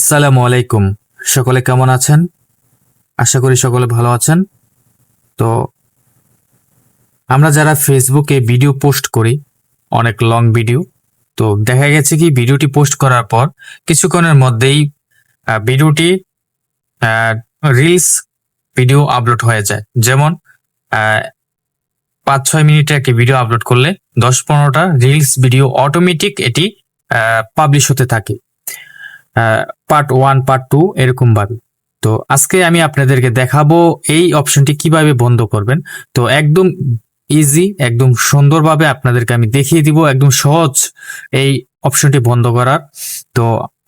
আসসালামু আলাইকুম। সকলে কেমন আছেন? আশা করি সকলে ভালো আছেন। তো আমরা যারা ফেসবুকে ভিডিও পোস্ট করি, অনেক লং ভিডিও, তো দেখা গেছে কি ভিডিওটি পোস্ট করার পর কিছুক্ষণের মধ্যেই ভিডিওটি রিলস ভিডিও আপলোড হয়ে যায়। যেমন 5-6 মিনিটের একটি ভিডিও আপলোড করলে 10-15টা রিলস ভিডিও অটোমেটিক এটি পাবলিশ হতে থাকে, পার্ট 1 পার্ট 2 এরকম ভাবে। তো আজকে আমি আপনাদেরকে দেখাবো এই অপশনটি কিভাবে বন্ধ করবেন। তো একদম ইজি, একদম সুন্দরভাবে আপনাদেরকে আমি দেখিয়ে দিব, একদম সহজ এই অপশনটি বন্ধ করার। তো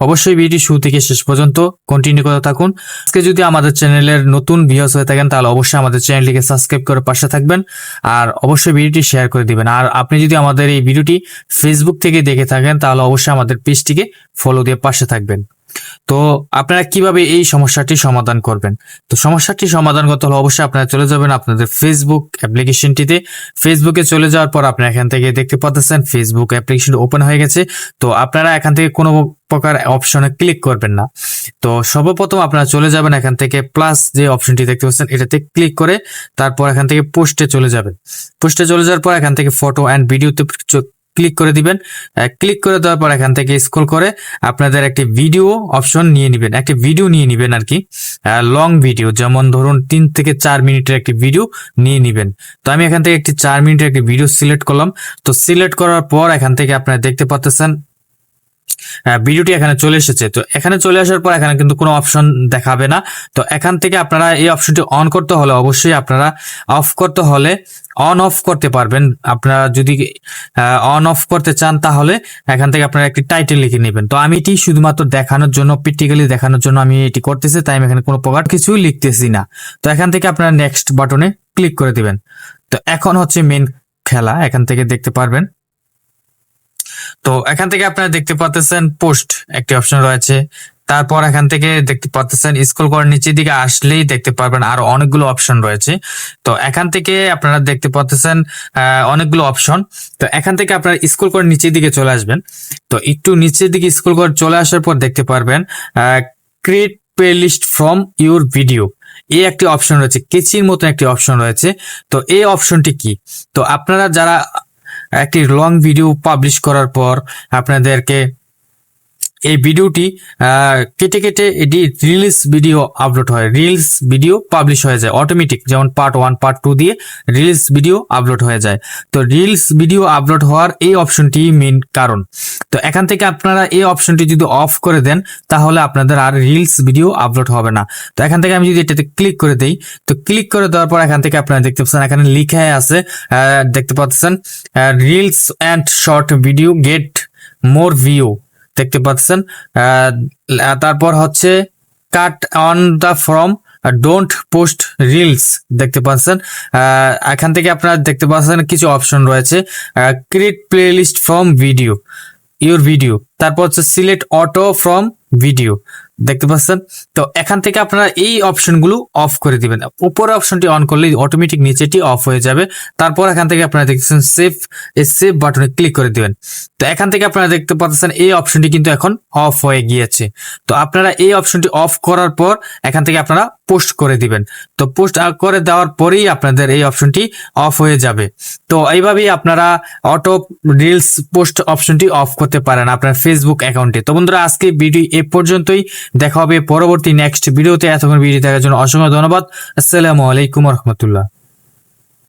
অবশ্যই ভিডিওটি শুরু থেকে শেষ পর্যন্ত কন্টিনিউ করতে থাকুন। আজকে যদি আমাদের চ্যানেলের নতুন ভিউয়ার্স হয়ে থাকেন তাহলে অবশ্যই আমাদের চ্যানেলটিকে সাবস্ক্রাইব করে পাশে থাকবেন, আর অবশ্যই ভিডিওটি শেয়ার করে দিবেন। আর আপনি যদি আমাদের এই ভিডিওটি ফেসবুক থেকে দেখে থাকেন তাহলে অবশ্যই আমাদের পেজটিকে ফলো দিয়ে পাশে থাকবেন। তো আপনারা কিভাবে এই সমস্যাটি সমাধান করবেন? তো সমস্যাটি সমাধান করতে হলে অবশ্যই আপনারা চলে যাবেন আপনাদের ফেসবুক অ্যাপ্লিকেশনটিতে। ফেসবুকে চলে যাওয়ার পর আপনারা এখান থেকে দেখতে পাচ্ছেন ফেসবুক অ্যাপ্লিকেশন ওপেন হয়ে গেছে। তো আপনারা এখান থেকে কোনো প্রকার অপশনে ক্লিক করবেন না। তো সর্বপ্রথম আপনারা চলে যাবেন এখান থেকে প্লাস যে অপশনটি দেখতে পাচ্ছেন এটাতে ক্লিক করে তারপর এখান থেকে পোস্টে চলে যাবেন। পোস্টে চলে যাওয়ার পর এখান থেকে ফটো অ্যান্ড ভিডিওতে ক্লিক করে দিবেন। ক্লিক করে দেওয়ার পর এখান থেকে স্ক্রল করে আপনাদের একটি ভিডিও অপশন নিয়ে নেবেন, একটি ভিডিও নিয়ে নেবেন আর কি, লং ভিডিও, যেমন ধরুন 3 থেকে 4 মিনিটের একটি ভিডিও নিয়ে নেবেন। তো আমি এখান থেকে একটি 4 মিনিটের একটি ভিডিও সিলেক্ট করলাম। তো সিলেক্ট করার পর এখান থেকে আপনারা দেখতে পাচ্ছেন ভিডিওটি এখানে চলে এসেছে। তো এখানে চলে আসার পর এখানে কিন্তু কোনো অপশন দেখাবে না। তো এখান থেকে আপনারা এই অপশনটি অন করতে হলে অবশ্যই আপনারা অফ করতে হলে অন অফ করতে পারবেন। আপনারা যদি অন অফ করতে চান তাহলে এখান থেকে আপনারা একটি টাইটেল লিখে নেবেন। তো আমি এটি শুধুমাত্র দেখানোর জন্য, প্র্যাকটিক্যালি দেখানোর জন্য আমি এটি করতেছি, তাই আমি এখানে কোনো প্রকার কিছুই লিখতেছি না। তো এখান থেকে আপনারা নেক্সট বাটনে ক্লিক করে দিবেন। তো এখন হচ্ছে মেন খেলা, এখান থেকে দেখতে পারবেন। তো এখান থেকে আপনারা দেখতে পাচ্ছেন পোস্ট একটি অপশন রয়েছে। তারপর এখান থেকে দেখতে পাচ্ছেন স্ক্রল করে নিচের দিকে আসলেই দেখতে পারবেন আরো অনেকগুলো অপশন রয়েছে। তো এখান থেকে আপনারা দেখতে পাচ্ছেন অনেকগুলো অপশন। তো এখান থেকে আপনারা স্ক্রল করে নিচের দিকে চলে আসবেন। তো একটু নিচের দিকে স্ক্রল করে চলে আসার পর দেখতে পারবেন create playlist from your video, এই একটি অপশন রয়েছে, কেচির মতো একটি অপশন রয়েছে। তো এই অপশনটি কি? তো আপনারা যারা একটি লং ভিডিও পাবলিশ করার পর আপনাদেরকে এই ভিডিওটি কেটে কেটে এটি রিলস ভিডিও আপলোড হয়, রিলস ভিডিও পাবলিশ হয়ে যায় অটোমেটিক, যেমন পার্ট 1 পার্ট 2 দিয়ে রিলস ভিডিও আপলোড হয়ে যায়। তো রিলস ভিডিও আপলোড হওয়ার এই অপশনটি মেইন কারণ। তো এখান থেকে আপনারা এই অপশনটি যদি অফ করে দেন তাহলে আপনাদের আর রিলস ভিডিও আপলোড হবে না। তো এখান থেকে আমি যদি এটাতে ক্লিক করে দেই, তো ক্লিক করে দেওয়ার পর এখান থেকে আপনারা দেখতে পাচ্ছেন এখানে লিখা আছে, দেখতে পাচ্ছেন reels and short video get more view, দেখতে পাচ্ছেন। তারপর হচ্ছে cut on the from don't post reels, দেখতে পাচ্ছেন। এখান থেকে আপনারা দেখতে পাচ্ছেন কিছু অপশন রয়েছে, create playlist from video your video, তারপর হচ্ছে সিলেক্ট অটো ফ্রম ভিডিও, দেখতে পাচ্ছেন। তো এখান থেকে আপনারা এই অপশনগুলো অফ করে দিবেন। উপরে অপশনটি অন করলে অটোমেটিক নিচেটি অফ হয়ে যাবে। তারপর এখান থেকে আপনারা দেখছেন সেভ, এই সেভ বাটনে ক্লিক করে দিবেন। তো এখান থেকে আপনারা দেখতে পাচ্ছেন এই অপশনটি কিন্তু এখন অফ হয়ে গিয়েছে। তো আপনারা এই অপশনটি অফ করার পর এখান থেকে আপনারা পোস্ট করে দিবেন। তো পোস্ট করে দেওয়ার পরেই আপনাদের এই অপশনটি অফ হয়ে যাবে। তো এইভাবেই আপনারা অটো রিলস পোস্ট অপশনটি অফ করতে পারেন আপনার ফেসবুক অ্যাকাউন্টে। তো বন্ধুরা, আজকে ভিডিও এ পর্যন্তই, দেখা হবে পরবর্তী নেক্সট ভিডিওতে। এতক্ষণ ভিডিও দেখার জন্য অসংখ্য ধন্যবাদ। আসসালামু আলাইকুম রহমতুল্লাহ।